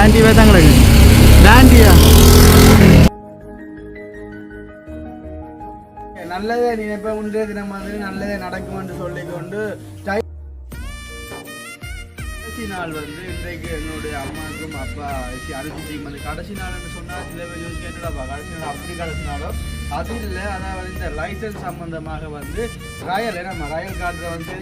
டாண்டியவே தான் கிடக்கு. டாண்டியா நல்லதே நினைப்ப ஒன்றே தினம் மாதிரி நல்லதே நடக்கும் என்று சொல்லிக்கொண்டு கடைசி நாள் வந்து இன்றைக்கு என்னுடைய அம்மாவுக்கும் அப்பா அரிசிக்கும் வந்து கடைசி நாள்னு சொன்னால் சில பேர் யோசிக்க என்னடாப்பா கடைசி நாள் அப்படி கடைசி நாளோ அது இல்லை. அதாவது இந்த லைசன்ஸ் சம்பந்தமாக வந்து ரயல் நம்ம ரயல் கார்டில் வந்து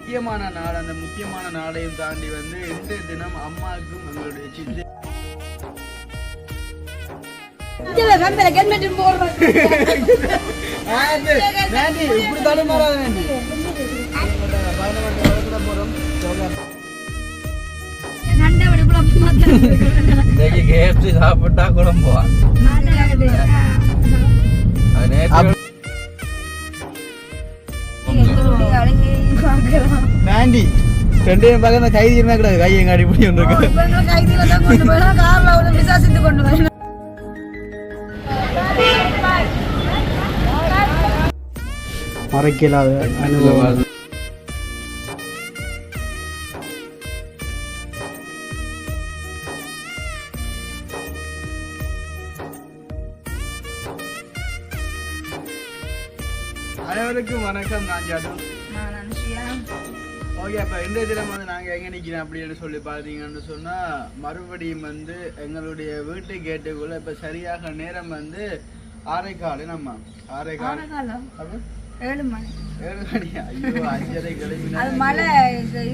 முக்கியமான நாள். அந்த முக்கியமான நாளையும் தாண்டி வந்து இன்றைய தினம் அம்மாவுக்கும் எங்களுடைய சிந்தை இப்படி தடுமாறாத சாப்பிட்டா குழம்புவான் வேண்டி ரெண்டையும் பார்க்க கைதியுமே கிடையாது. கையை காடி இப்படி ஒன்று மறைக்கலாத அனுபவம். அனைவருக்கும் வணக்கம். நான் ஜாது. ஓகே, அப்போ இன்றைய தினம் வந்து நாங்கள் எங்கே நிற்கிறோம் அப்படின்னு சொல்லி பார்த்தீங்கன்னு சொன்னால் மறுபடியும் வந்து எங்களுடைய வீட்டு கேட்டுக்குள்ளே இப்போ சரியாக நேரம் வந்து 6:15. நம்ம 6:15 7 மணி. 7 மணியா? ஐயோ, 5:30 கிளம்பி மழை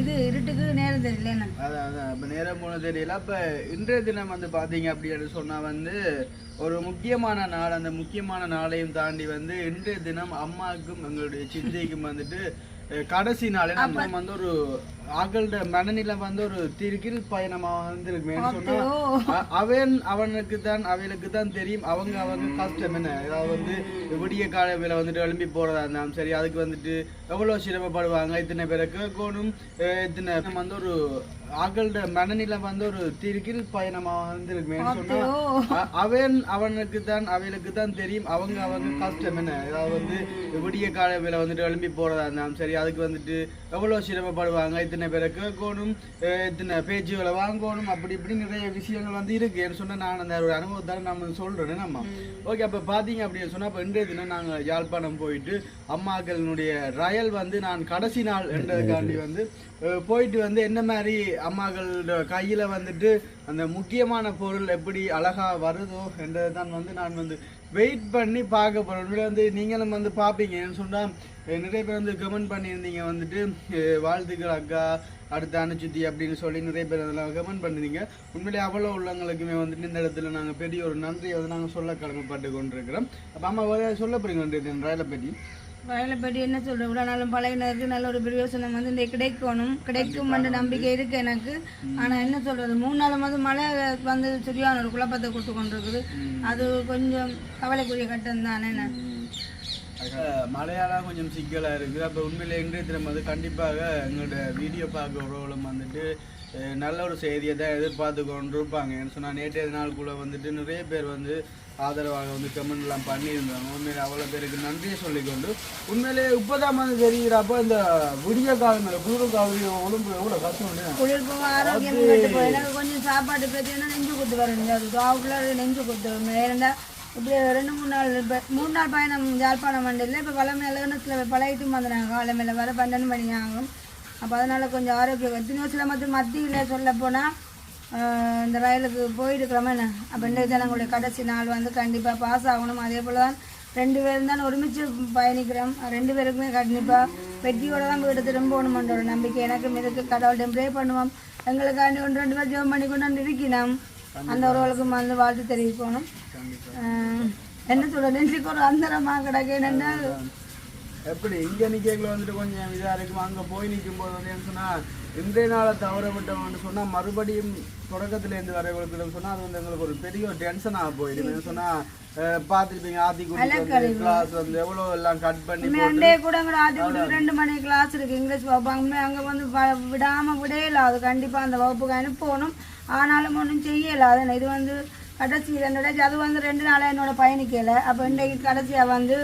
இது இருட்டுக்கு நேரம் தெரியல. அதான் இப்போ நேரம் போன தெரியல. இப்போ இன்றைய தினம் வந்து பார்த்தீங்க அப்படின்னு சொன்னால் வந்து ஒரு முக்கியமான நாள். அந்த முக்கியமான நாளையும் தாண்டி வந்து இன்றைய தினம் அம்மாவுக்கும் எங்களுடைய சிந்தைக்கும் வந்துட்டு கடைசி நாள் நம்ம வந்து ஒரு ஆக்களோட மனநிலை வந்து ஒரு திருக்கில் பயணமாக வந்துருக்குமேன்னு சொன்னா அவனுக்கு தான் அவைகளுக்கு தான் தெரியும் அவங்க கஷ்டம் என்ன. ஏதாவது வந்து விடிய காலையில வந்துட்டு எழும்பி போறதா இருந்தாலும் சரி, அதுக்கு வந்துட்டு எவ்வளவு சிரமப்படுவாங்க. இத்தனை பேரை கேட்கணும், இத்தனை வந்து ஒரு ஆக்களோட மனநிலை வந்து ஒரு திருக்கில் பயணமாக வந்துருக்குமேன்னு சொன்னா அவனுக்கு தான் அவைகளுக்கு தான் தெரியும் அவங்க கஷ்டம் என்ன. ஏதாவது வந்து விடிய காலையில வந்துட்டு எழும்பி போறதா இருந்தாலும் சரி, அதுக்கு வந்துட்டு எவ்வளவு சிரமப்படுவாங்க. இத்தனை பேரை கேட்கணும், இத்தனை பேச்சுகளை வாங்கணும், அப்படி இப்படி நிறைய விஷயங்கள் வந்து இருக்குன்னு சொன்னா நான் அந்த ஒரு அனுபவத்தால நம்ம சொல்றேன் நம்ம. ஓகே, அப்ப பாத்தீங்க அப்படின்னு சொன்னா இப்ப இன்றைய தினம் நாங்க யாழ்ப்பாணம் போயிட்டு அம்மாக்களுடைய ரயல் வந்து நான் கடைசி நாள் என்றதுக்காண்டி வந்து போயிட்டு வந்து என்ன மாதிரி அம்மாக்களோட கையில வந்துட்டு அந்த முக்கியமான பொருள் எப்படி அழகா வருதோ என்றதை தான் வந்து நான் வந்து வெயிட் பண்ணி பார்க்க போறேன். உண்மையில வந்து நீங்களும் வந்து பார்ப்பீங்கன்னு சொன்னா நிறைய பேர் வந்து கமெண்ட் பண்ணியிருந்தீங்க வந்துட்டு வாழ்த்துக்கள் அக்கா, அடுத்த அனுச்சுத்தி அப்படின்னு சொல்லி நிறைய பேர் அதெல்லாம் கமெண்ட் பண்ணிருந்தீங்க. உண்மையிலே அவ்வளோ உள்ளவங்களுக்குமே வந்துட்டு இந்த இடத்துல நாங்கள் பெரிய ஒரு நன்றியை வந்து நாங்கள் சொல்ல கடமைப்பட்டு கொண்டிருக்கிறோம். அப்போ அம்மா வேற சொல்ல போறீங்க ரயிலை பற்றி. வயலை பற்றி என்ன சொல்கிறேன், இவ்வளோ நாளும் பழகினருக்கு நல்ல ஒரு பிரயோசனம் வந்து இந்த கிடைக்கும் நம்பிக்கை இருக்கு எனக்கு. ஆனால் என்ன சொல்கிறது, 3 நாள் வந்து மழை வந்து சரியான ஒரு குழப்பத்தை கொடுத்து கொண்டிருக்குது. அது கொஞ்சம் கவலைக்குரிய கட்டம் தானே. மழையால கொஞ்சம் சிக்கலாக இருக்குது. அப்போ உண்மையிலே இன்றைய தினம் வந்து கண்டிப்பாக எங்களோட வீடியோ பார்க்குறவங்களும் வந்துட்டு நல்ல ஒரு செய்தியை தான் எதிர்பார்த்து கொண்டு இருப்பாங்க. ஏன்னு சொன்னால் நேற்றைய நாளுக்குள்ளே வந்துட்டு நிறைய பேர் வந்து ஆதரவாக வந்து கமெண்ட்லாம் பண்ணியிருந்தாங்க. உண்மையிலே அவ்வளோ பேருக்கு நன்றியை சொல்லிக்கொண்டு உண்மையிலே இப்போதான் வந்து தெரிகிறப்போ இந்த விடிய காலம் குளிர் காலம் உடம்பு எவ்வளோ கஷ்டம். குளிர்ப்பு ஆரோக்கியம் எனக்கு கொஞ்சம் சாப்பாடு பிரச்சனை நெஞ்சு கொடுத்து வரணும். அது டாக்டர் நெஞ்சு கொடுத்து வேறண்டா இப்படி 2-3 நாள் பயணம் யாழ்ப்பாணம் வண்டியில் இப்போ பழமையில பழகிட்டும் வந்துடுறாங்க. காலமையில் வர 12 மணி ஆகும். அப்போ அதனால் கொஞ்சம் ஆரோக்கியம் எத்தனையோ சில மத்தியில் சொல்ல போனால் இந்த ரயிலுக்கு போயிருக்கிறோமே என்ன. அப்போ இந்த ஜனங்களுடைய கடைசி நாள் வந்து கண்டிப்பாக பாஸ் ஆகணும். அதே போல் தான் 2 பேரும் தான் ஒருமிச்சு பயணிக்கிறோம். 2 பேருக்குமே கண்டிப்பாக வெற்றியோடு தான் வீடு திரும்பணுமென்ற ஒரு நம்பிக்கை எனக்கு இதுக்கு கடவுள்கிட்ட ப்ரே பண்ணுவோம். எங்களுக்காண்டி 1-2 பேர் ஜெபம் பண்ணி கொண்டு இருக்கணும். அந்த ஒருவளுக்கும் வந்து வாழ்த்து தெரிவிக்கணும். என்ன சொல்ற, நெஞ்சுக்கு ஒரு அந்தரமாக கிடக்கேன்னா எப்படி இங்கே நிற்கல வந்துட்டு கொஞ்சம் இதாக இருக்கும். அங்கே போய் நிற்கும் போது வந்து என்ன சொன்னால் இன்றைய நாளை தவற விட்டோம்னு சொன்னால் மறுபடியும் தொடக்கத்துலேருந்து வரவங்களுக்கு சொன்னால் அது வந்து எங்களுக்கு ஒரு பெரிய ஒரு டென்ஷனாக போயிடும். சொன்னால் பார்த்துருப்பீங்க ஆத்திக்குடி கிளாஸ் வந்து எவ்வளோ எல்லாம் கட் பண்ணி கூட ஆத்திக்குடி 2 மணி கிளாஸ் இருக்குது இங்கிலீஷ் வகுப்பு. அங்கே வந்து விடாமல் விடையில அது கண்டிப்பாக அந்த வகுப்புக்கு அனுப்பணும். ஆனாலும் ஒன்றும் செய்யலை. இது வந்து கடைசி 2 அது வந்து 2 நாளாக என்னோட பயணிக்கலை. அப்போ இன்றைக்கு கடைசியாக வந்து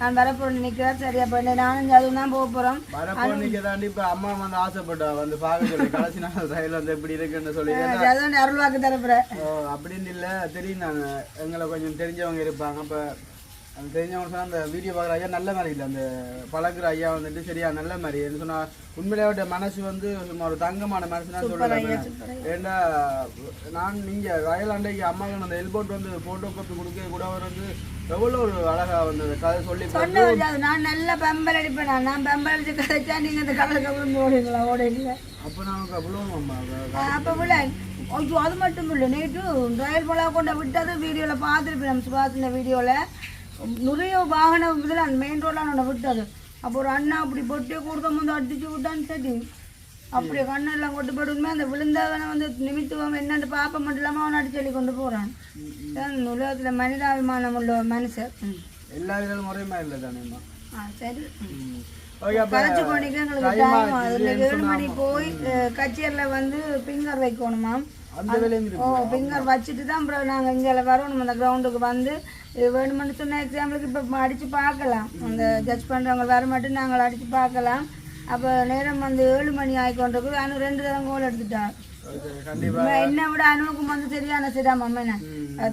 நான் வரப்போறேன் நினைக்கிறேன். சரி அப்ப நானும் அதுவும் தான் போக போறோம். வரப்போனிக்கு தாண்டி இப்ப அம்மா வந்து ஆசைப்பட்டா வந்து பார்க்க சொல்லி கடைசி நாள் ரயில் வந்து எப்படி இருக்குன்னு சொல்லி அதான் அருள்வாக்கு தரப்புறேன் அப்படின்னு இல்ல தெரியும். நாங்க எங்களை கொஞ்சம் தெரிஞ்சவங்க இருப்பாங்க. அப்ப அந்த தெரிஞ்சவங்க சொன்னா அந்த வீடியோ பார்க்குற ஐயா நல்ல மாதிரி இல்லை, அந்த பழகுற ஐயா வந்துட்டு சரியா நல்ல மாதிரி சொன்னா உண்மையிலேயே மனசு வந்து சும்மா ஒரு தங்கமான மனசுனா சொல்லுவேன். ஏன்னா நான் நீங்க ரயில் அண்டைக்கு அம்மாவுக்கு அந்த எல்போட் வந்து போட்டோ காப்பி கொடுக்க கூட அவர் வந்து எவ்வளோ ஒரு அழகா வந்து கதை சொல்லி நான் நல்லா பெம்பல் அடிப்பேன். நான் பெம்பல் அடிச்சு கதைச்சா நீங்க இந்த கடலுக்கு விழுந்து ஓடுங்களா? ஓடுங்களா? அப்போ நமக்கு அவ்வளோ அப்போ விட ஐயோ அது மட்டும் இல்லை, நேற்று ரயில் போல கொண்ட விட்டது வீடியோவில் பார்த்துருப்பேன். நம்ம சுபாஷின வீடியோவில் நிறைய வாகனம் இதில் மெயின் ரோட்லாம் நான் விட்டது. அப்போ ஒரு அண்ணா அப்படி பொட்டியை கொடுத்த வந்து அடிச்சு விட்டான்னு சரி அப்படியே கண்ணெல்லாம் கொண்டு போடுமே. அந்த விழுந்தவனை வந்து நிமித்துவம் என்னன்னு பார்ப்ப மட்டும் இல்லாமல் அவனை அடிச்சு சொல்லி கொண்டு போகிறான். உலகத்தில் மனிதாபிமானம் உள்ள மனுஷன் எல்லா விதமும் முறையுமா இல்லை தானேம்மா? சரி கரைச்சி கொண்டிக்க எங்களுக்கு டைம் ஆகுது. 7 மணி போய் கச்சேரியில் வந்து பிங்கர் வைக்கணுமாம். பிங்கர் வச்சுட்டு தான் அப்புறம் நாங்கள் இங்கே வரணும். அந்த கிரவுண்டுக்கு வந்து வேணுமென்னு சொன்ன எக்ஸாம்பிளுக்கு இப்போ அடித்து பார்க்கலாம். அந்த ஜட்ஜ் பண்ணுறவங்க வர மட்டும் நாங்கள் அடித்து பார்க்கலாம். அப்போ நேரம் வந்து 7 மணி ஆகிக்கொண்டிருக்கு. அனு 2 தரம் கோல் எடுத்துட்டார். என்ன விட அனுவுக்கும் வந்து சரியான சிராம அம்மன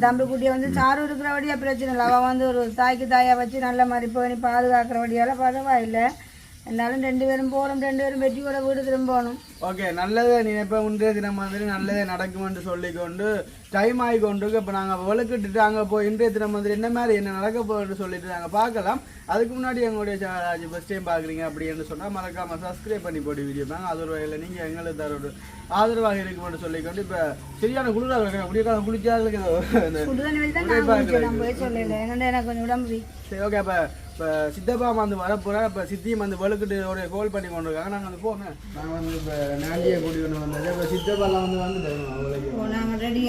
தம்பி குட்டியை வந்து சாரு இருக்கிறபடியா பிரச்சனை இல்லை. அவள் வந்து ஒரு தாய்க்கு தாயா வச்சு நல்ல மாதிரி போய் பாதுகாக்கிறபடியால பரவாயில்லை. இருந்தாலும் 2 பேரும் போகிறோம், 2 பேரும் வெற்றியோட வீடு திரும்பணும். ஓகே நல்லதே நினைப்பேன். இன்றைய தினம் மாதிரி நல்லதே நடக்கும் என்று சொல்லிக்கொண்டு டைம் ஆகி கொண்டு இப்போ நாங்கள் விளக்கிட்டு அங்கே போய் இன்றைய தினம் மாதிரி என்ன மாதிரி என்ன நடக்க போகுதுன்னு சொல்லிட்டு நாங்கள் பார்க்கலாம். அதுக்கு முன்னாடி எங்களுடைய சேனல் ஃபஸ்ட் டைம் பார்க்குறீங்க அப்படின்னு சொன்னால் மறக்காமல் சப்ஸ்கிரைப் பண்ணி போட்டு வீடியோ பாங்க. அது ஒரு வகையில் நீங்கள் எங்களுக்கு தர ஒரு ஆதரவாக இருக்கும்னு சொல்லிக்கொண்டு இப்போ சரியான குளிராக இருக்கேன். அப்படியே குளிச்சா எனக்கு கொஞ்சம் உடம்பு சரி. ஓகே அப்போ இப்போ சித்தப்பா வந்து வரப்போகிறேன். இப்போ சித்தியும் வந்து வலுக்கிட்டு ஒரு கோல் பண்ணி கொண்டு இருக்காங்க. நாங்கள் வந்து போனேன். நாங்கள் வந்து இப்போ நாண்டியை கூட்டி கொண்டு வந்தது. இப்போ சித்தப்பாலாம் வந்து வந்துட்டோம். நாங்கள் ரெடி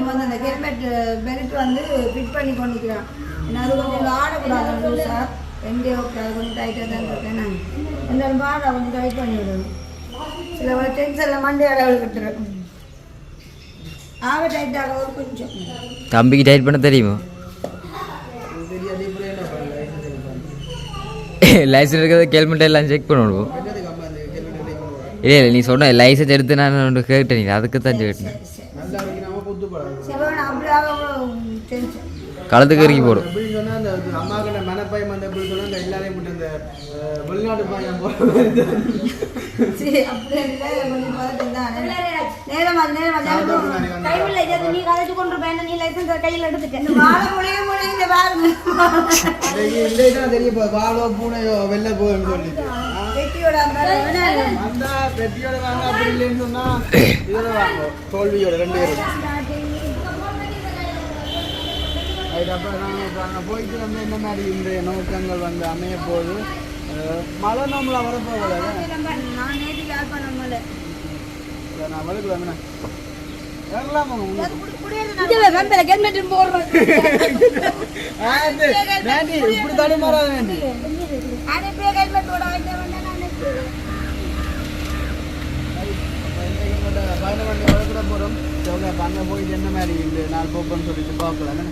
வந்து அந்த ஹெல்மெட் பெல்ட் வந்து ஃபிட் பண்ணி கொண்டுக்கிறோம். ஏன்னா அது கொஞ்சம் ஆடக்கூடாது சார். 2 ஓகே அது கொஞ்சம் டைட்டாக தான் இருக்கேன். நான் எல்லாரும் பாட கொஞ்சம் டைட் பண்ணி விடணும். சில ஒரு டென்ஷனில் மண்டே அடவு கட்டுறேன். ஆக டைட்டாக ஒரு கொஞ்சம் தம்பிக்கு டைட் பண்ண தெரியுமா? லைசன்ஸ் இருக்கிறத ஹெல்மெட் எல்லாம் செக் பண்ணணும். இல்லை இல்லை நீ சொன்ன லைசன்ஸ் எடுத்து நான் ஒன்று கேட்டேன். அதுக்கு தான் கேட்டேன். களத்துக்கு இறங்கி போடும். அம்மாக்கிட்ட மனப்பயம் வந்து எப்படி சொன்னா இந்த எல்லாரையும் மட்டும் இந்த வெளிநாட்டு பயம் தெரிய போகுது. வாழோ பூனையோ வெளில போகுதுன்னு சொல்லிட்டு வந்தா பெட்டியோட வாங்க. அப்படி இல்லைன்னு சொன்னா இதோட வாங்க தோல்வியோட 2 பேரும். அதுக்கப்புறம் நாங்கள் போயிட்டு வந்து என்ன மாதிரி இன்றைய நோக்கங்கள் வந்து அமைய போகுது. மழை நம்மள வரப்போகல. நான் வலுக்குலாங்கண்ணா இப்படி தடுமாறாத வேண்டி போகிறோம். அங்கே போயிட்டு என்ன மாதிரி இந்த நாள் போப்போன்னு சொல்லிட்டு பார்க்கலாம்.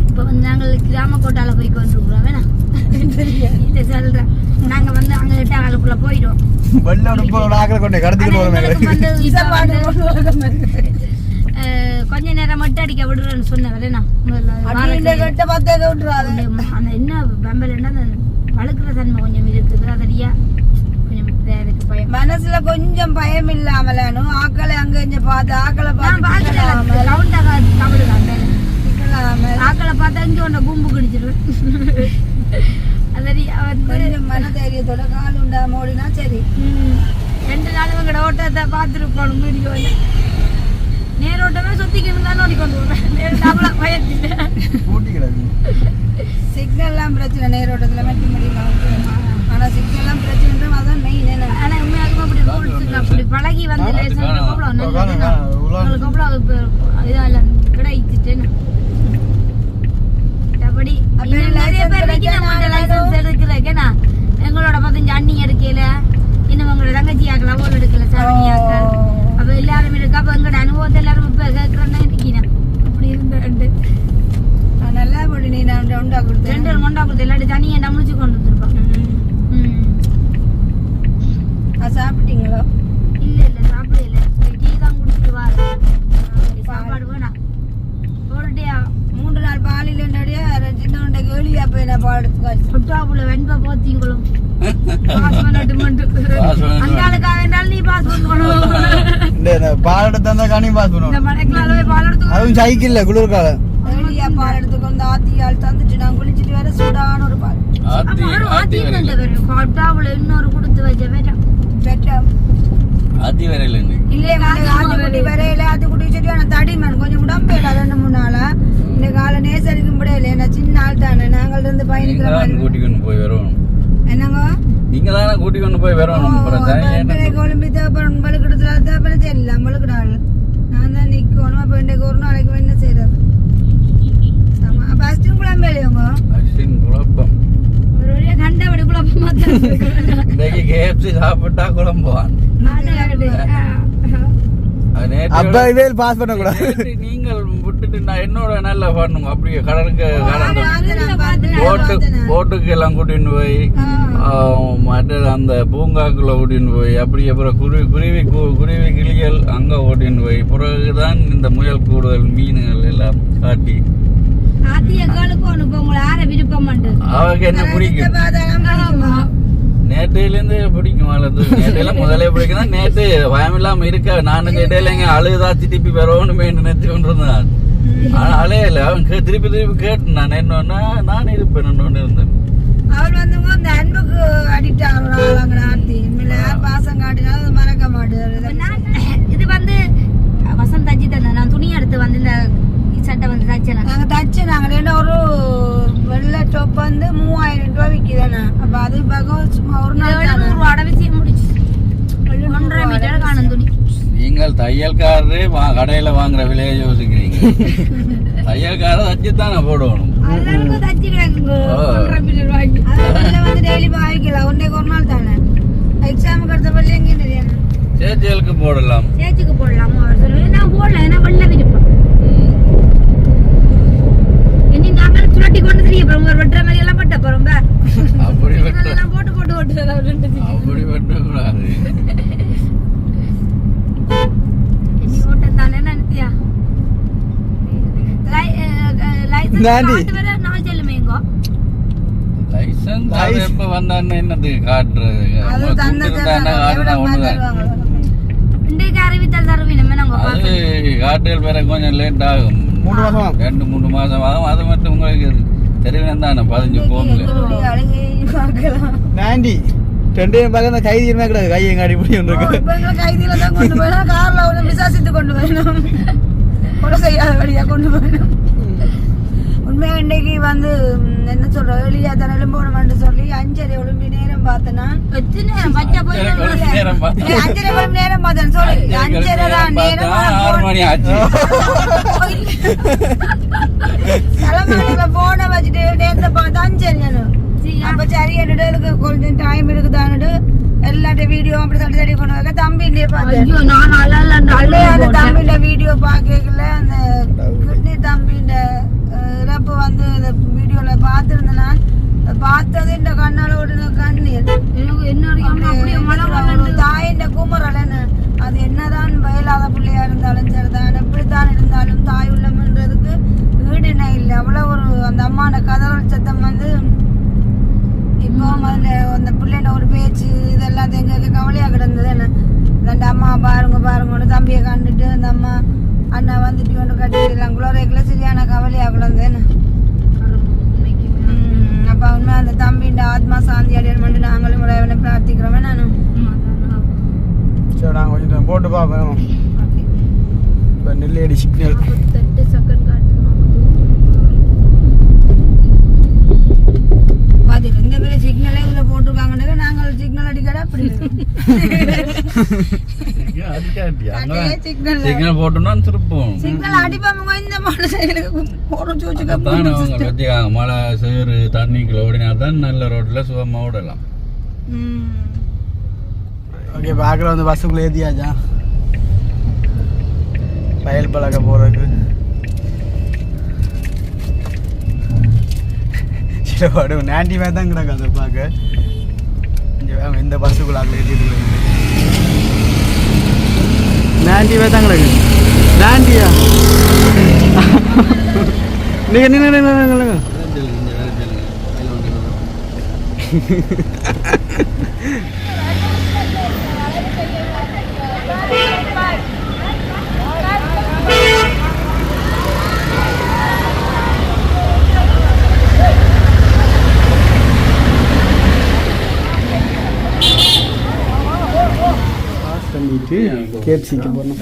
இப்போ வந்து நாங்கள் கிராமக்கோட்டால போய் கொண்டிருக்கிறோம். வேணா இல்லை சொல்கிறேன். நாங்கள் வந்து அங்கே கிட்டாங்களுக்குள்ளே போயிடுவோம். கொஞ்ச நேரம் மட்டும் அடிக்க விடுறேன்னு சொன்னேன். வேணா அந்த என்ன பம்பல் என்ன அந்த வளர்க்குற தன்மை கொஞ்சம் இருக்குது. அதடியா கொஞ்சம் எனக்கு பயம். மனசுல கொஞ்சம் பயம் இல்லாமலும் ஆக்களை அங்க இங்க பார்த்து ஆக்களை ஆக்களை பார்த்தா இங்கே ஒன்றை கும்பு கிடிச்சிருவேன். அதடி கொஞ்சம் மன தைரியத்தோட கால் உண்டாம ஓடினா சரி. 2 நாள் இவங்கட ஓட்டத்தை பார்த்துருப்போம் வீடியோவில். நேரோட்டமே சுத்திக்கணும் தான் ஓடிக்கொண்டு போவேன். பயத்தில் சிக்னல்லாம் பிரச்சனை நேரோட்டத்தில் வைக்க முடியல. ஆனால் சிக்னல்லாம் பிரச்சனை அதான் மெயின். ஆனால் உண்மையாகவும் அப்படி ரோட்ஸுக்கு அப்படி பழகி வந்து உங்களுக்கு அவ்வளோ இதால் கிடைச்சிட்டேன்னு அப்படி நிறைய பேர் லைசன்ஸ் எடுக்கிறேன்னா எங்களோட 15 அண்ணி எடுக்கல. இன்னும் உங்களோட தங்கச்சி ஆக்கல அவ்வளோ எடுக்கல சாரணியாக்கள். அப்போ எல்லாரும் இருக்கா. அப்போ எங்களோட அனுபவத்தை எல்லாரும் இப்போ கேட்குறேன்னா இருக்கீங்க. அப்படி இருந்து நல்லா போட்டு நீ நான் உண்டா கொடுத்து 2 ஆள் கொண்டா கொடுத்து இல்லாட்டி தனியா நம்மளுச்சு கொண்டு வந்துருப்பான். சாப்பிட்டீங்களோ? இல்ல சாப்பிடல. டீ தான் குடிச்சிட்டு வரேன். சாப்பாடு வேணாம். போறடியா 3 நாள் பாலில என்னடியா சின்னவண்ட கேளியா போய் நான் பால் எடுத்து சுட்டாப்புல வெண்பா போத்தீங்களும். பாஸ் பண்ணட்டு மட்டும். அந்த ஆளுக்காக வேண்டாலும் நீ பாஸ் பண்ணணும். இந்த பால் எடுத்தா காணி பாஸ் பண்ணுவோம். இந்த மலைக்குள்ள போய் பால் எடுத்து அதுவும் சைக்கிள்ல குளிர்கால கேளியா பால் எடுத்துக்கொண்டு ஆத்தியால் தந்துட்டு நான் குளிச்சுட்டு வேற சூடான ஒரு பால் ஆத்தி சுட்டாப்புல இன்னொரு கொடுத்து வச்ச வேண்டாம். ஆத்தி வரையில இல்லையே ஆத்தி குட்டி வரையில ஆத்தி குட்டி வச்சுட்டு தடிமன் கொஞ்சம் உடம்பேல 2-3 நாளா இந்த கால நேசரிக்கும் முடியல என்ன சின்ன ஆள் தானே நாங்கள் இருந்து பயணிக்கிற மாதிரி கூட்டிக்கொண்டு போய் வரணும். என்னங்க நீங்க தானே கூட்டிக்கொண்டு போய் வரணும். கொழும்பி தேப்பன் பழுக்கிடுறா தேப்பன எல்லாம் பழுக்கிடாள். நான் தான் நிக்கணும். அப்ப இன்றைக்கு ஒரு நாளைக்கு என்ன செய்யறது? ஆமா அப்ப அஸ்டின் குழம்பு இல்லையோங்க? அஸ்டின் குழப்பம் ஒரு வழியா கண்டபடி குழப்பமா தான் இருக்கு. இன்னைக்கு KFC சாப்பிட்டா குழம்புவான். அப்ப இதே பாஸ் பண்ண கூடாது. நீங்கள் விட்டுட்டு நான் என்னோட நல்லா பண்ணுங்க. அப்படியே கடலுக்கு போட்டுக்கு எல்லாம் கூட்டின்னு போய் மற்ற அந்த பூங்காக்குள்ள கூட்டின்னு போய் அப்படி அப்புறம் குருவி கிளிகள் அங்க ஓட்டின்னு போய் பிறகுதான் இந்த முயல் கூடுதல் மீன்கள் எல்லாம் காட்டி அவருக்கு என்ன பிடிக்கும் நேற்றையில இருந்து பிடிக்கும். நேற்றையில முதலே பிடிக்கும். நேற்று பயம் இல்லாம இருக்க நானும் கேட்டேன் எங்க அழுதா திருப்பி வரணுமே நினைச்சு கொண்டிருந்தான். ஆனா அலையில அவன் திருப்பி கேட்டு நான் என்னன்னா நான் இருப்பேன் இருந்தேன். அவள் வந்து இந்த அன்புக்கு அடிக்ட் ஆகுறாங்க. பாசம் காட்டினாலும் மறக்க மாட்டேன். இது வந்து வசந்த் தச்சு தந்தேன். நான் துணி எடுத்து வந்து இந்த சட்டை வந்து தச்சு நாங்க ஒரு வெள்ளை டொப் வந்து 3000 ரூபாய் விற்கிதானே. அப்ப அது பக்கம் சும்மா ஒரு நாள் அடவிசிய முடிச்சு 1.5 மீட்டர் காணும் துணி. நீங்கள் தையல்காரரு கடையில வாங்குற விலையை யோசிக்கிறீங்க. தையல்காரர் தச்சு தானே போடணும். ஒரு நாள் தானே எக்ஸாமுக்கு அடுத்த பள்ளி எங்க தெரியும் சேச்சியலுக்கு போடலாம். சேச்சிக்கு போடலாம். அவர் சொல்லுவேன் நான் போடல. ஏன்னா வெள்ள விருப்பம் நாங்கள் சுரட்டி கொண்டு தெரிய போறோம். ஒரு வெட்டுற மாதிரி எல்லாம் பட்ட போறோம். அப்படி போட்டு அப்படி வெட்டக்கூடாது. நீ ஓட்டத்தானே நினைத்தியா? லைசன்ஸ் வேற நாள் செல்லுமேங்கோ. லைசன்ஸ் எப்ப வந்தான்னு என்னது காட்டுறது? இன்றைக்கு அறிவித்தல் தருவீங்க. அது காட்டுகள் வேற கொஞ்சம் லேட் ஆகும். 2-3 மாசம் ஆகும். அது மட்டும் உங்களுக்கு தெரியும் தானே 15 போகல. நாண்டி 2 பக்கம் கைதியுமே கிடையாது. கையை காடி கைதியில தான் கொண்டு போயிடும். கார்ல ஒன்று விசாரித்து கொண்டு போயிடும். கொலை செய்யாத வழியா கொண்டு போயிடும். உண்மையா இன்னைக்கு வந்து என்ன சொல்ற எளியா தரலும் போனோம்னு சொல்லி 5:30 ஒழும்பி நேரம் பார்த்தேன்னா 5:30 நேரம் பார்த்தேன் சொல்லி 5:30 தான் நேரம் 6 மணி ஆச்சு. தலைமணியில போன வச்சுட்டு நேரத்தை பார்த்தா 5:30. அப்ப சரி என்னுக்கு கொஞ்சம் டைம் இருக்குதான்னு எல்லாத்தையும் வீடியோ அப்படி தட்டி கொண்டு வைக்க தம்பிண்டே பார்த்தேன். தம்பிண்ட வீடியோ பார்க்கல அந்த கிட்னி தம்பிண்ட இறப்பு வந்து வீடியோல பார்த்திருந்தேன். நான் பார்த்தது இந்த கண்ணால ஓடுன கண்ணீர் தாயின் குமரலன்னு அது என்னதான் வயலாத பிள்ளையா இருந்தாலும் சரிதான் எப்படித்தான் இருந்தாலும் தாய் உள்ளம்ன்றதுக்கு ஈடுனை இல்லை. அவ்வளோ ஒரு அந்த அம்மான கதறல் சத்தம் வந்து இப்போ அந்த பிள்ளைண்ட ஒரு பேச்சு இதெல்லாம் எங்களுக்கு கவலையா கிடந்தது. என்ன ரெண்டு அம்மா பாருங்கன்னு தம்பியை கண்டுட்டு அந்த அம்மா அண்ணா வந்துட்டு ஒன்று கட்டிடலாம் குளோரைக்குள்ள சரியான கவலையா குழந்தேன்னு. அப்ப உண்மை அந்த தம்பிண்ட ஆத்மா சாந்தி அடையணும் நாங்களும் உடையவனை பிரார்த்திக்கிறோமே. நானும் சரி நாங்கள் கொஞ்சம் போட்டு பார்ப்போம். இப்போ நெல்லையடி சிக்னல் 48 செகண்ட் காட்டணும். இந்த பேர் சிக்னலே இதுல போட்டிருக்காங்க. நாங்கள் சிக்னல் அடிக்கடா அப்படி சிக்னல் போட்டோம்னா திருப்போம். சிக்னல் அடிப்பாங்க இந்த மழை சேறு தண்ணிக்குள்ள ஓடினா தான் நல்ல ரோட்ல சுகமா ஓடலாம். ஓகே பாக்குற வந்து பஸ்ஸுக்குள்ள ஏத்தியாச்சா வயல் பழக்க போறதுக்கு. கீழே பாடும் நாண்டி மாதிரி தான் கிடக்கு அதை பார்க்க. இங்கே இந்த பஸ்ஸுக்குள்ள அதில் ஏற்றிட்டு நாண்டி மாதிரி தான் கிடக்கு. நாண்டியா நீங்கள் நின்று கேப்சிக்கு போகணும்.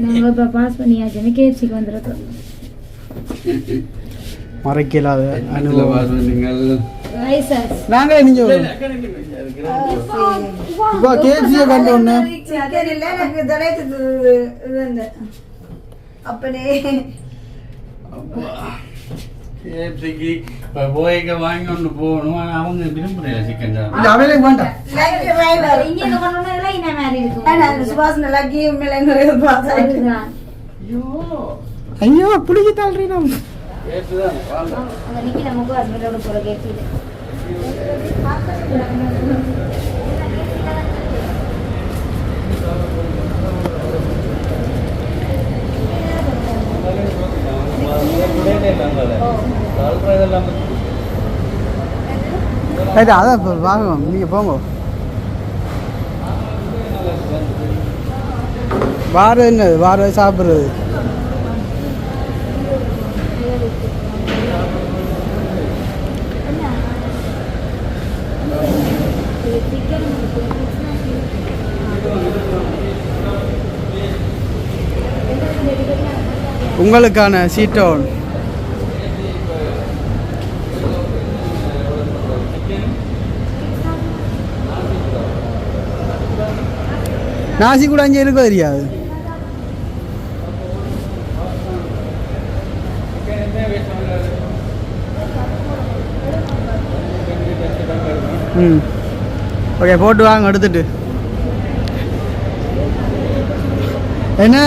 நாங்கள் இப்போ பாஸ் பண்ணியாச்சுன்னு கேப்சிக்கு வந்துருக்கோம். மறைக்கலாத அனுபவம். நாங்களே நீங்கள் இப்போ கேப்சியை கண்டு ஒன்று அப்பனே போய்க்க வாங்கி ஒன்று போகணும். ஆனால் அவங்க விரும்புகிறேன் சிக்கன் தான். இல்லை அவையிலே வேண்டாம். இங்கே கொண்டு வந்ததுல இந்த மாதிரி இருக்கும். சுபாஷ் நல்லா கீம் மேலே பாஸ் ஆகிட்டு ஐயோ புளிக்கு தாழ்றீங்க. அங்கே நிற்கிற முக ஹஸ்பண்டோட போகிற கேட்குது. அதான் இப்போ வாங்குவோம். நீங்கள் போங்க. வாரம் என்ன வாரம் சாப்பிட்றது. உங்களுக்கான சீட்டோன் நாசி கூட அங்கே இருக்க தெரியாது. ம் ஓகே போட்டு வாங்க எடுத்துட்டு. என்ன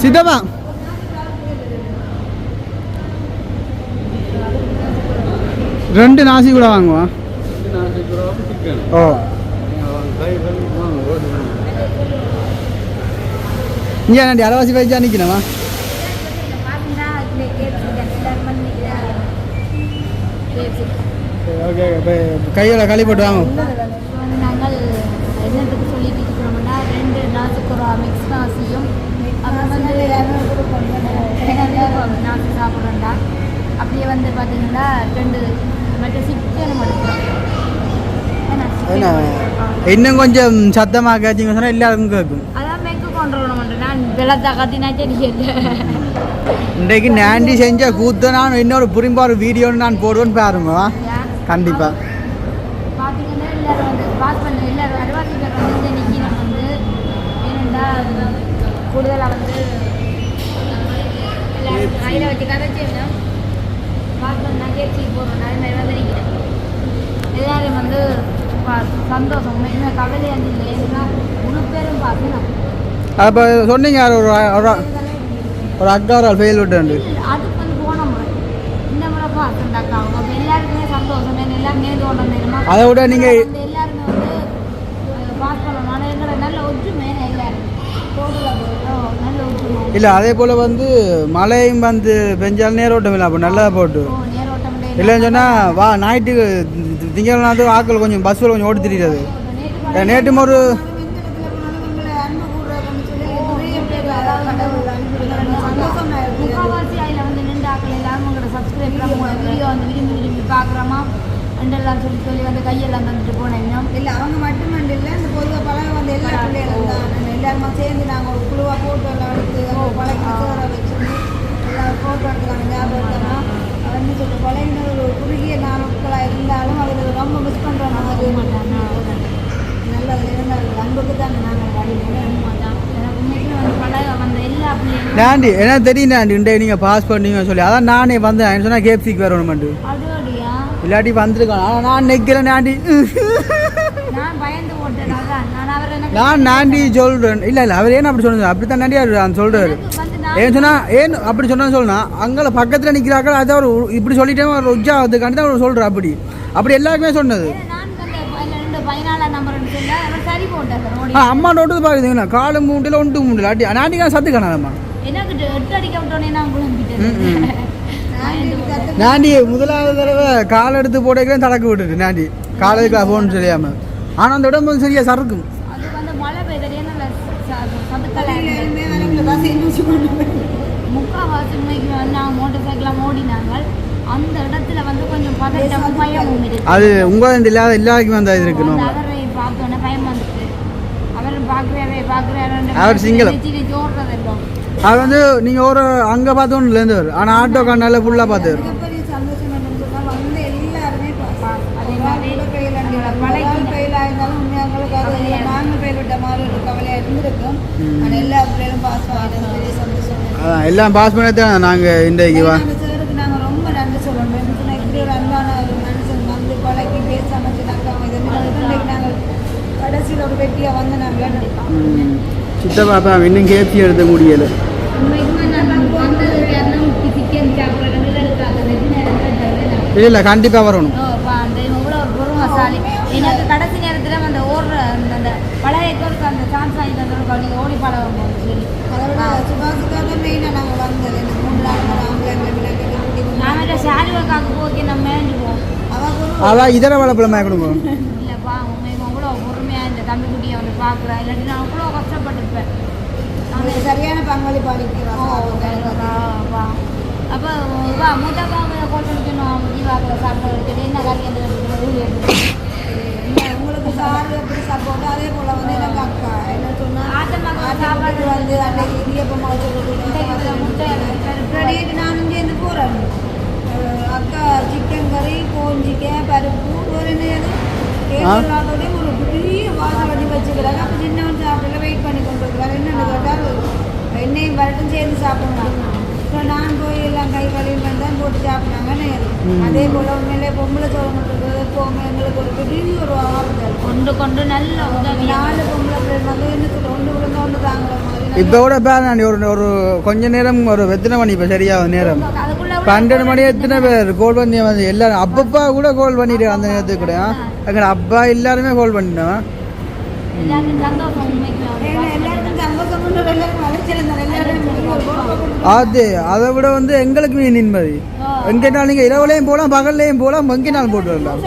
சித்தப்பா ரெண்டு நாசி கூட வாங்குவான். ஓ இங்கே நான் அரைவாசி வச்சா நிற்கணுமா? ஓகே இப்போ கையோட களி போட்டு வாங்க. நாங்கள் என்னத்துக்கு சொல்லிட்டு இருக்கிறோம்னா 2 நாசுக்குறா மிக்ஸ் நாசியும் அப்புறம் வந்து நாசி சாப்பிட்றோம்டா. அப்படியே வந்து பார்த்தீங்கன்னா 2 மற்ற சிக்கனும் எடுக்கிறோம். இன்னும் கொஞ்சம் சத்தமாக கேச்சிங்க சொன்னால் எல்லாருக்கும் கேட்கும். அதான் மெக்கு கொண்டு வரணும். நான் வெள்ளத்தை கத்தினாச்சே தெரியல. இன்றைக்கு நாண்டி செஞ்ச கூத்து நான் இன்னொரு புரிம்பாரு வீடியோன்னு நான் போடுவேன்னு பாருங்க. கண்டிப்பாக பார்த்தீங்கன்னா எல்லோரும் வந்து பாஸ் பண்ண எல்லோரும் அரைவாசி பேர் வந்து இன்னைக்கு நம்ம வந்து ஏனெண்டா கூடுதலாக வந்து எல்லாரும் கையில் வச்சு கதைச்சேன்னா பாஸ் பண்ணால் கேட்சி போடுறோம். அதே மாதிரி வந்து நிற்கிறேன். எல்லாரும் வந்து சந்தோஷம் என்ன கவலையாக இல்லை. ஏன்னா முழு பேரும் பார்க்கணும். அப்போ சொன்னீங்க ஒரு அக்காரால் ஃபெயில் விட்டு அதுக்கு வந்து போன முறை இந்த முறை பார்த்துட்டாக்கா அவங்க எல்லாருக்குமே சந்தோஷம். எல்லாரும் நேர்ந்து கொண்டு வந்தேன். அதை விட நீங்கள் எல்லாருமே வந்து பாஸ் பண்ணணும். ஆனால் எங்களை நல்ல ஒற்றுமை எல்லாரும் நல்ல ஒற்றுமை இல்லை. அதே போல் வந்து மழையும் வந்து பெஞ்சால் நேரோட்டம் இல்லை. அப்போ நல்லா போட்டு நேரோட்டம் இல்லைன்னு சொன்னால் வா ஞாயிற்றுக்கு திங்கள்னாலும் ஆக்கள் கொஞ்சம் பஸ்ஸில் கொஞ்சம் ஓடி தெரியாது. நேற்று ஒரு முக்கால்வாசி அதில் வந்து நின்று ஆக்கள் எல்லாரும் உங்களோட சப்ஸ்கிரைப் வீடியோ வந்து விரும்பி விரும்பி பார்க்குறோமா ரெண்டெல்லாம் சொல்லி வந்து கையெல்லாம் தந்துட்டு போனேன். இல்லை அவங்க மட்டுமல்ல இல்லை இந்த பொதுவாக பழக வந்து எல்லா பிள்ளைகளும் தான் எல்லாருமே சேர்ந்து நாங்கள் ஒரு குழுவாக ஃபோட்டோ எல்லாம் எடுத்து பழகின சேர வச்சுருந்து எல்லாம் ஃபோட்டோ எடுத்துக்காங்க. ஞாபகம் வந்து சொல்லி பழகின ஒரு குறுகிய நாட்களாக இருந்தாலும் அதில் ரொம்ப மிஸ் பண்ணுற மாதிரி நல்ல இருந்தால் அன்புக்கு தான் நாங்கள் நாண்டி என்ன தெரியும் நாண்டி இன்றைக்கு நீங்கள் பாஸ் பண்ணீங்க சொல்லி அதான் நானே வந்தேன் சொன்னால் கேப்சிக்கு வரணுமெண்டு இல்லாட்டி வந்திருக்கேன். ஆனால் நான் நிற்கிறேன் நாண்டி. நான் நாண்டி சொல்கிறேன். இல்லை இல்லை அவர் ஏன் அப்படி சொல்லுங்க அப்படி தான் நாண்டி சொல்கிறாரு. ஏன் சொன்னா ஏன் அப்படி சொன்னா சொல்லணும் அங்கே பக்கத்தில் நிற்கிறாக்கள் அதை அவர் இப்படி சொல்லிட்டே ஒரு உஜ்ஜாவதுக்காண்டி தான் அவர் சொல்கிறார் அப்படி எல்லாருக்குமே சொன்னது. அம்மா நோட்டு பாக்குறீங்களா காலு மூண்டில ஒன்று மூண்டில அடி நாட்டிக்கா சத்து காணாதம்மா நாண்டி முதலாவது தடவை கால் எடுத்து போட்டே தடக்க விட்டுட்டு நாண்டி காலுக்கு போன்னு தெரியாம ஆனா அந்த உடம்பு சரியா சறுக்கும். முக்கால்வாசி உண்மைக்கு நாங்கள் மோட்டர் சைக்கிளாக ஓடினாங்க அந்த இடத்துல வந்து கொஞ்சம் பதட்டம் பயமும் இருக்கு. அது உங்க இல்லாத எல்லாருக்குமே அந்த இது இருக்கு. அவரை பார்த்தோன்னே பயம் வந்துட்டு அவர் பார்க்குறாரு அவர் சிங்களம் ஓடுறதெல்லாம் அது வந்து நீங்க ஒரு அங்க பார்த்தோன்னு இருந்து ஆனா ஆட்டோ கார்னால ஃபுல்லா பார்த்து சந்தோஷம் என்னன்னு சொன்னா வந்து எல்லாருமே அதே மாதிரி இருந்தாலும் உண்மையாக நாங்கள் பெயர் விட்ட மாதிரி ஒரு கவலையாக இருந்திருக்கும். ஆனால் எல்லா பிள்ளைகளும் பாஸ் ஆகிட்டு பெரிய சந்தோஷம். எல்லாம் பாஸ் பண்ணதான் நாங்கள் இன்றைக்கு சாருக்கு நாங்கள் ரொம்ப நன்றி சொல்லணும். இப்படி ஒரு அன்பான ஒரு மனுஷன் வந்து பழக்கி பேச அமைச்சுனாக்கா இன்றைக்கு நாங்கள் கடைசியில் ஒரு வெட்டியாக வந்து நாங்கள் சித்தப்பா இன்னும் கேப்சி எடுத்த முடியலை. இல்லை கண்டிப்பாக வரணும். எனக்கு கடைசி நேரத்தில் அந்த ஓடுற அந்த பழைய அந்த சான்ஸ் வாங்கி தந்தோம் நீங்கள் ஓடி பழம் சொல்லி அதோட சுபாஷுக்காக மெயினாக நாங்கள் வந்தது இந்த 3 நாள் ஷாரிவாக்காக்கு போக்கே நம்ம மேஞ்சுவோம் அதான் இதர வளப்பழமாக கொடுங்க. இல்லைப்பா உண்மை அவ்வளோ பொறுமையாக இந்த தம்பிக்குட்டியை வந்து பார்க்குறேன் இல்லாட்டி நான் அவ்வளோ கஷ்டப்பட்டுருப்பேன். சரியான பங்களிப்பு அளிக்கிறோம். அப்போ மூத்தாக்காக போட்டோம் ஜீவாக்கில் சாப்பிட்டு என்ன காரியம் உங்களுக்கு சாரு எப்படி சப்போர்ட் அதே போல் வந்து எனக்கு அக்கா என்ன சொன்னால் சாப்பாடு வந்து அன்றைக்கு இடியப்பமாக சொல்லிட்டு நான் இங்கேருந்து போகிறேன். அக்கா சிக்கன் கறி கோஞ்சிக்கன் பருப்பு ஒரு எல்லாத்தோடையும் ஒரு பெரிய வாசம் வச்சு வச்சுக்கிறாங்க. அப்போ சின்னவன் சாப்பிடல வெயிட் பண்ணி கொண்டு இருக்கிறார். என்னென்னு கேட்டால் என்னையும் வரட்டும் சேர்ந்து சாப்பிடுவாங்க. இப்போ நான் போய் எல்லாம் கை கழுவி பண்ணி தான் போட்டு சாப்பிட்டாங்கன்னு அதே போல் உண்மையிலே பொம்பளை சோழங்களுக்கு எப்போவுமே எங்களுக்கு ஒரு பெரிய ஒரு ஆறுதல் கொண்டு நல்ல உதவி 4 பொம்பளை பேர் வந்து என்ன சொல்ல ஒன்று விழுந்த ஒன்று தாங்குற மாதிரி. இப்போ கூட பேர் ஒரு கொஞ்ச நேரம் ஒரு எத்தனை மணி இப்போ சரியா நேரம் 12 மணி எத்தனை பேர் கோல் பண்ணி வந்து எல்லாரும் அப்பப்பா கூட கோல் பண்ணிட்டு அந்த நேரத்துக்கு கூட எங்கட அப்பா எல்லாருமே கோல் பண்ணிட்டோம். அது அதை விட வந்து எங்களுக்கு நிம்மதி. எங்கேனாலும் நீங்கள் இரவுலையும் போகலாம் பகல்லையும் போகலாம் எங்கேனாலும் போட்டு வரலாம்.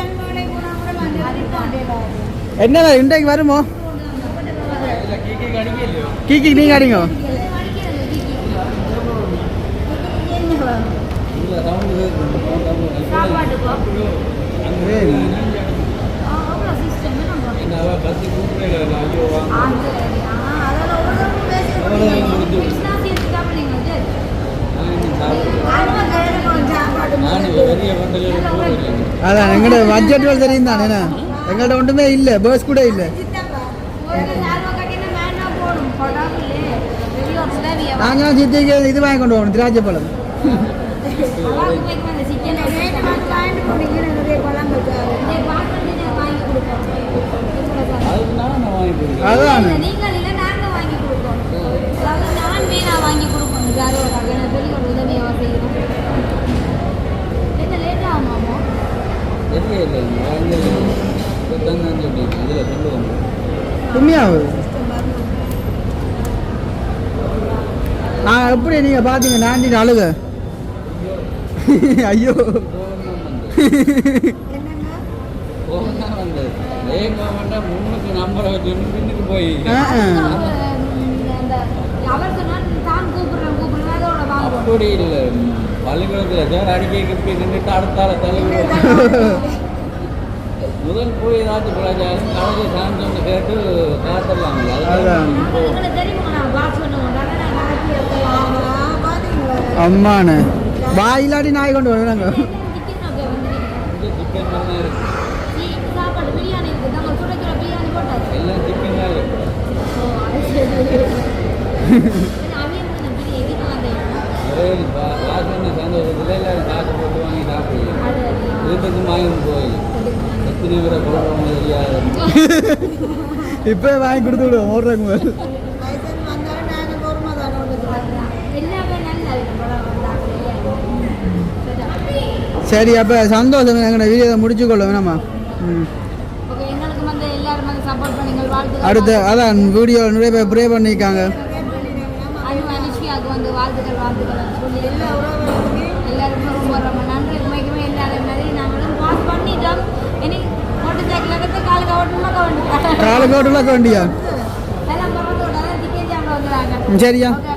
என்ன இன்றைக்கு வருமோ கீக்கி நீங்கள் அடிங்க. அதான் எங்கள்ட பட்ஜெட் தெரியும் தானே எங்கள்கிட்ட ஒன்றுமே இல்லை பஸ் கூட இல்லை. நாங்கள் சித்திக்கு இது வாங்கி கொண்டு போகணும் திராட்சை பழம். அதான் வாங்கி கொடுப்போம் உதவியை செய்யணும். என்ன லேட் ஆகுமாமோ உண்மையாகுது. நான் எப்படி நீங்கள் பார்த்தீங்க நாண்டி அழுக ஐயோ அப்படி இல்லை பள்ளிக்கூடத்தில் சார் அடிக்க நின்றுட்டு அடுத்தால தலைவர் முதல் போய் ஏதாச்சும் பிள்ளைச்சாலும் கடைசி சாந்தம் கேட்டு காத்தரலாங்களா அம்மான வாயிலாடி நாய் கொண்டு வருவாங்க. சிக்கன் தான் இருக்கு எல்லாம் சிக்கன் தான் இருக்கு. சந்தோஷத்துல எல்லாரும் காசு போட்டு வாங்கி சாப்பிடுவோம். வீட்டுக்கு வாங்கி போய் எத்தனை பேரை கொடுக்கணும் தெரியாது. இப்போ வாங்கி கொடுத்து விடுவோம் ஓடுறதுக்கு எல்லா சரி அப்போ சந்தோஷம் எங்களை வீடியோ முடிச்சுக்கொள்ள வேணாமா ம் ஓகே எங்களுக்கு வந்து எல்லாரும் வந்து சப்போர்ட் பண்ணுங்கள் வாழ்த்துக்கள் அடுத்து அதான் வீடியோ நிறைய பேர் ப்ரே பண்ணியிருக்காங்க அனுஷ்காவுக்கு வந்து வாழ்த்துக்கள் சொல்லி எல்லாருக்கும் ரொம்ப ரொம்ப நன்றி உண்மைக்குமே எல்லாரும் மாதிரி நாங்களும் பாஸ் பண்ணிட்டோம் இனி மோட்டர் சைக்கிள் எடுத்து காலுக்கு ஓட்டணுமா காலக்கோட்டுல வேண்டியா எல்லாம் பரவாயில்ல டிக்கெட் வந்துடுறாங்க சரியா ஓகே